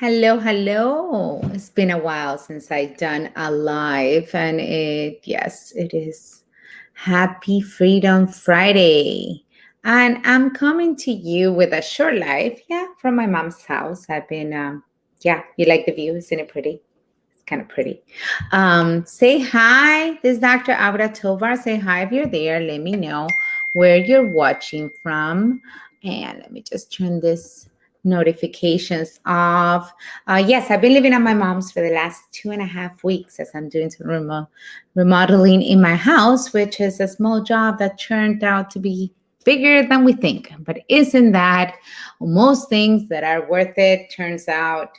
Hello, hello. It's been a while since I done a live, and yes, it is Happy Freedom Friday. And I'm coming to you with a short live, from my mom's house. You like the view, isn't it pretty? It's kind of pretty. Say hi. This is Dr. Abra Tovar. Say hi if you're there. Let me know where you're watching from. And let me just turn this notifications off. Yes, I've been living at my mom's for the last 2.5 weeks as I'm doing some remodeling in my house, which is a small job that turned out to be bigger than we think. But isn't that most things that are worth it turns out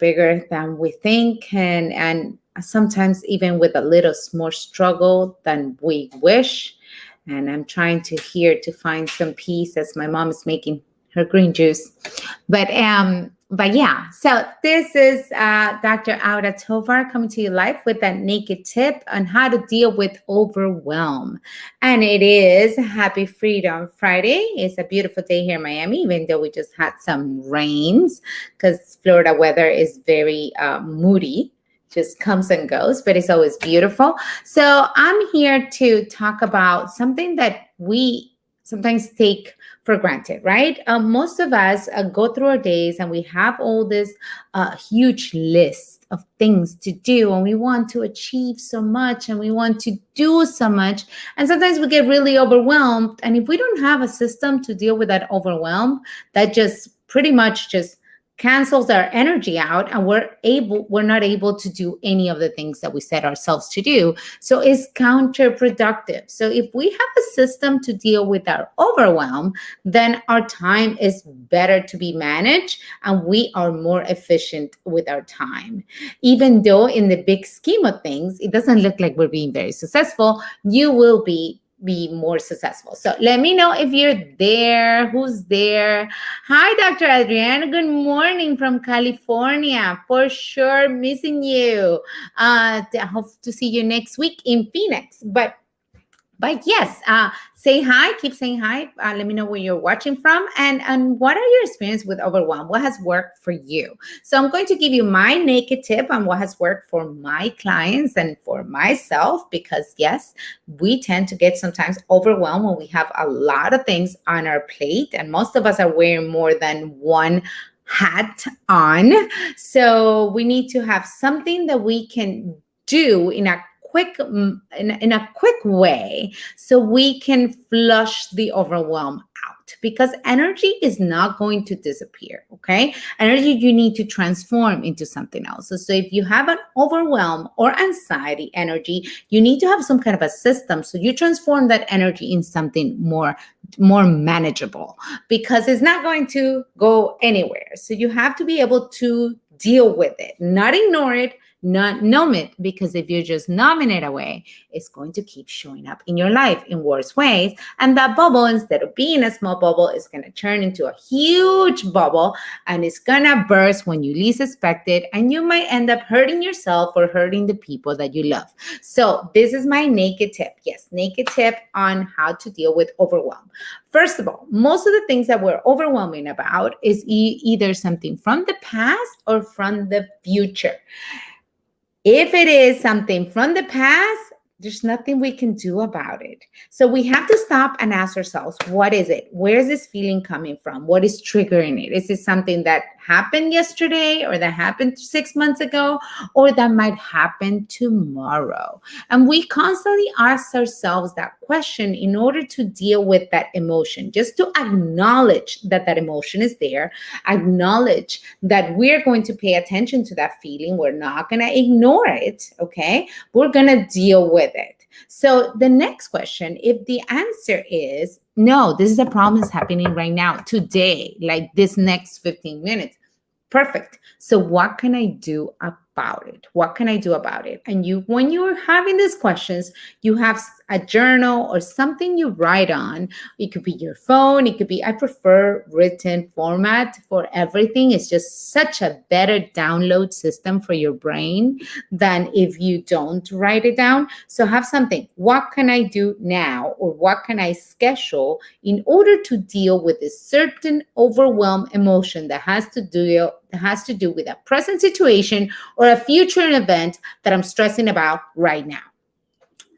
bigger than we think, and sometimes even with a little more struggle than we wish. And I'm trying to find some peace as my mom is making her green juice. But yeah, so this is Dr. Aura Tovar coming to you live with that naked tip on how to deal with overwhelm. And it is Happy Freedom Friday. It's a beautiful day here in Miami, even though we just had some rains because Florida weather is very moody, just comes and goes, but it's always beautiful. So I'm here to talk about something that we sometimes take for granted, right? Most of us go through our days and we have all this huge list of things to do, and we want to achieve so much and we want to do so much. And sometimes we get really overwhelmed. And if we don't have a system to deal with that overwhelm, that just pretty much just cancels our energy out, and we're not able to do any of the things that we set ourselves to do. So it's counterproductive. So if we have a system to deal with our overwhelm, then our time is better to be managed and we are more efficient with our time. Even though in the big scheme of things it doesn't look like we're being very successful, you will be more successful. So let me know if you're there. Who's there? Hi, Dr. Adriana. Good morning from California. For sure, missing you. I hope to see you next week in Phoenix. But yes, say hi. Keep saying hi. Let me know where you're watching from, and what are your experience with overwhelm? What has worked for you? So I'm going to give you my naked tip on what has worked for my clients and for myself, because yes, we tend to get sometimes overwhelmed when we have a lot of things on our plate, and most of us are wearing more than one hat on. So we need to have something that we can do in a quick way, so we can flush the overwhelm out, because energy is not going to disappear. Okay, energy you need to transform into something else. So if you have an overwhelm or anxiety energy, you need to have some kind of a system so you transform that energy in something more manageable, because it's not going to go anywhere. So you have to be able to deal with it, not ignore it, not numb it, because if you're just numbing it away, it's going to keep showing up in your life in worse ways. And that bubble, instead of being a small bubble, is going to turn into a huge bubble, and it's going to burst when you least expect it. And you might end up hurting yourself or hurting the people that you love. So this is my naked tip. Yes, naked tip on how to deal with overwhelm. First of all, most of the things that we're overwhelming about is either something from the past or from the future. If it is something from the past, there's nothing we can do about it. So we have to stop and ask ourselves, what is it? Where is this feeling coming from? What is triggering it? Is it something that happened yesterday, or that happened 6 months ago, or that might happen tomorrow? And we constantly ask ourselves that question in order to deal with that emotion, just to acknowledge that that emotion is there, acknowledge that we're going to pay attention to that feeling. We're not going to ignore it, okay? We're going to deal with it. So the next question, if the answer is no, this is a problem that's happening right now, today, like this next 15 minutes, perfect. So what can I do about it? What can I do about it? And when you're having these questions, you have a journal or something you write on. It could be your phone. It could be, I prefer written format for everything. It's just such a better download system for your brain than if you don't write it down. So have something. What can I do now? Or what can I schedule in order to deal with a certain overwhelm emotion that has that has to do with a present situation or a future event that I'm stressing about right now.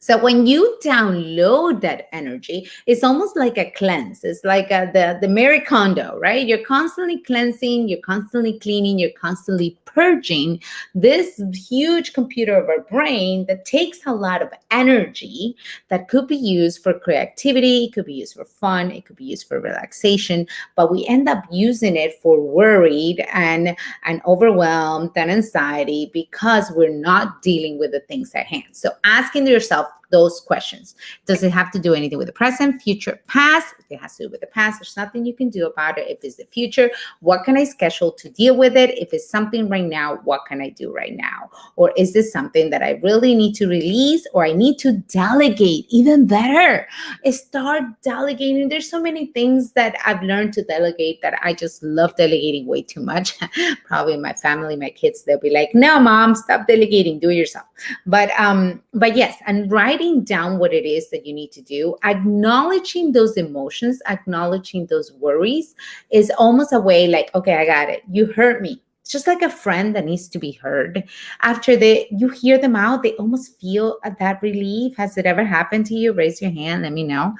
So when you download that energy, it's almost like a cleanse. It's like the Mary Kondo, right? You're constantly cleansing, you're constantly cleaning, you're constantly purging this huge computer of our brain that takes a lot of energy that could be used for creativity, it could be used for fun, it could be used for relaxation, but we end up using it for worried and overwhelmed and anxiety because we're not dealing with the things at hand. So asking yourself those questions. Does it have to do anything with the present, future, past? If it has to do with the past, there's nothing you can do about it. If it's the future, what can I schedule to deal with it? If it's something right now, what can I do right now? Or is this something that I really need to release, or I need to delegate? Even better, start delegating. There's so many things that I've learned to delegate that I just love delegating way too much. Probably my family, my kids, they'll be like, no, mom, stop delegating, do it yourself. But yes, and writing down what it is that you need to do, acknowledging those emotions, acknowledging those worries is almost a way like, okay, I got it. You hurt me. It's just like a friend that needs to be heard. After you hear them out, they almost feel that relief. Has it ever happened to you? Raise your hand. Let me know.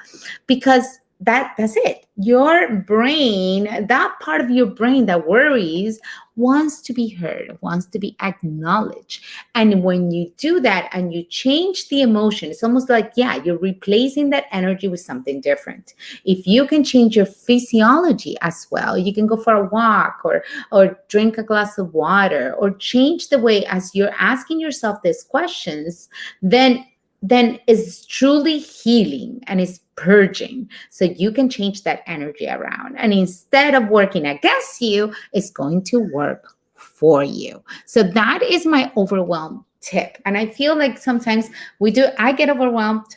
Because that's it. Your brain, that part of your brain that worries, wants to be heard, wants to be acknowledged. And when you do that and you change the emotion, it's almost like, yeah, you're replacing that energy with something different. If you can change your physiology as well, you can go for a walk or drink a glass of water, or change the way as you're asking yourself these questions, then it's truly healing and it's purging. So you can change that energy around. And instead of working against you, it's going to work for you. So that is my overwhelm tip. And I feel like sometimes I get overwhelmed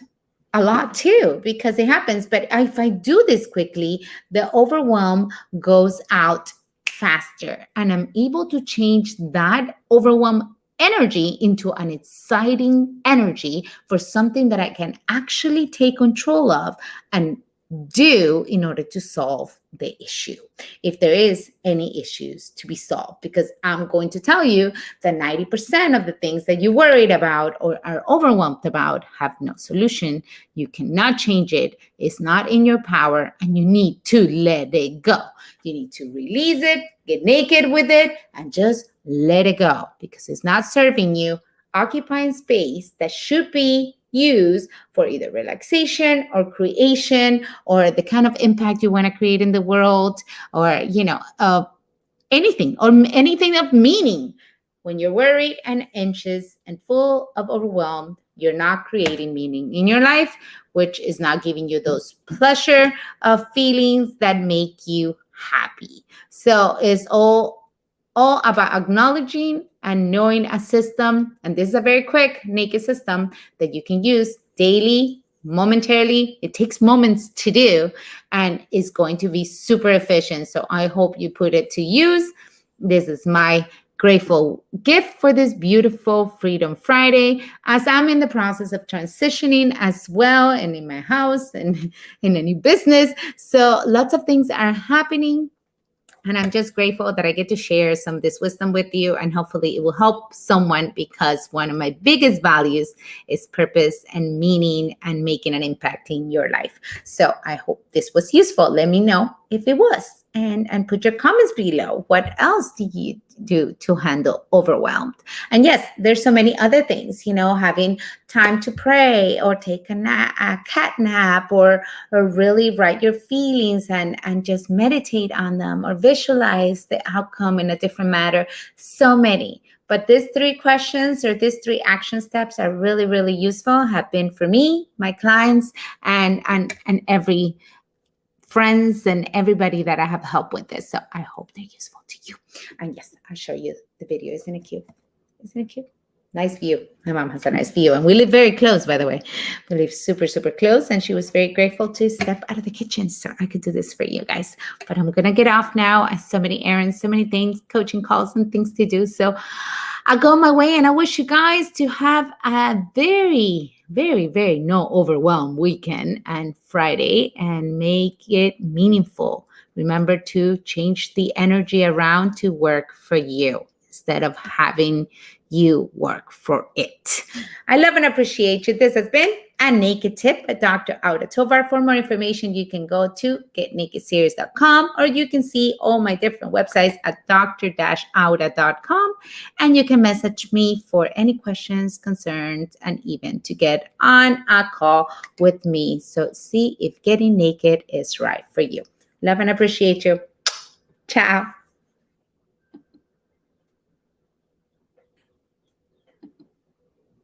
a lot too, because it happens. But if I do this quickly, the overwhelm goes out faster and I'm able to change that overwhelm energy into an exciting energy for something that I can actually take control of and do in order to solve the issue, if there is any issues to be solved. Because I'm going to tell you that 90% of the things that you're worried about or are overwhelmed about have no solution. You cannot change it. It's not in your power, and you need to let it go. You need to release it, get naked with it, and just let it go, because it's not serving you, occupying space that should be used for either relaxation or creation, or the kind of impact you want to create in the world, or anything of meaning. When you're worried and anxious and full of overwhelm, you're not creating meaning in your life, which is not giving you those pleasure of feelings that make you happy. So it's all about acknowledging and knowing a system. And this is a very quick, naked system that you can use daily, momentarily. It takes moments to do, and is going to be super efficient. So I hope you put it to use. This is my grateful gift for this beautiful Freedom Friday, as I'm in the process of transitioning as well, and in my house and in a new business. So lots of things are happening. And I'm just grateful that I get to share some of this wisdom with you, and hopefully it will help someone, because one of my biggest values is purpose and meaning and making an impact in your life. So I hope this was useful. Let me know if it was, and put your comments below. What else do you do to handle overwhelmed? And yes, there's so many other things, having time to pray, or take a cat nap, or really write your feelings and just meditate on them, or visualize the outcome in a different manner. So many. But these 3 questions, or these 3 action steps, are really, really useful, have been for me, my clients, and every friends and everybody that I have helped with this. So I hope they're useful to you. And yes, I'll show you the video. Isn't it cute? Isn't it cute? Nice view. My mom has a nice view. And we live very close, by the way. We live super, super close. And she was very grateful to step out of the kitchen so I could do this for you guys. But I'm going to get off now. I have so many errands, so many things, coaching calls and things to do. So I'll go my way. And I wish you guys to have a very, very, very no overwhelm weekend and Friday, and make it meaningful. Remember to change the energy around to work for you instead of having you work for it. I love and appreciate you. This has been a Naked Tip by Dr. Auda Tovar. For more information, you can go to getnakedseries.com, or you can see all my different websites at dr-auda.com. And you can message me for any questions, concerns, and even to get on a call with me. So see if getting naked is right for you. Love and appreciate you. Ciao.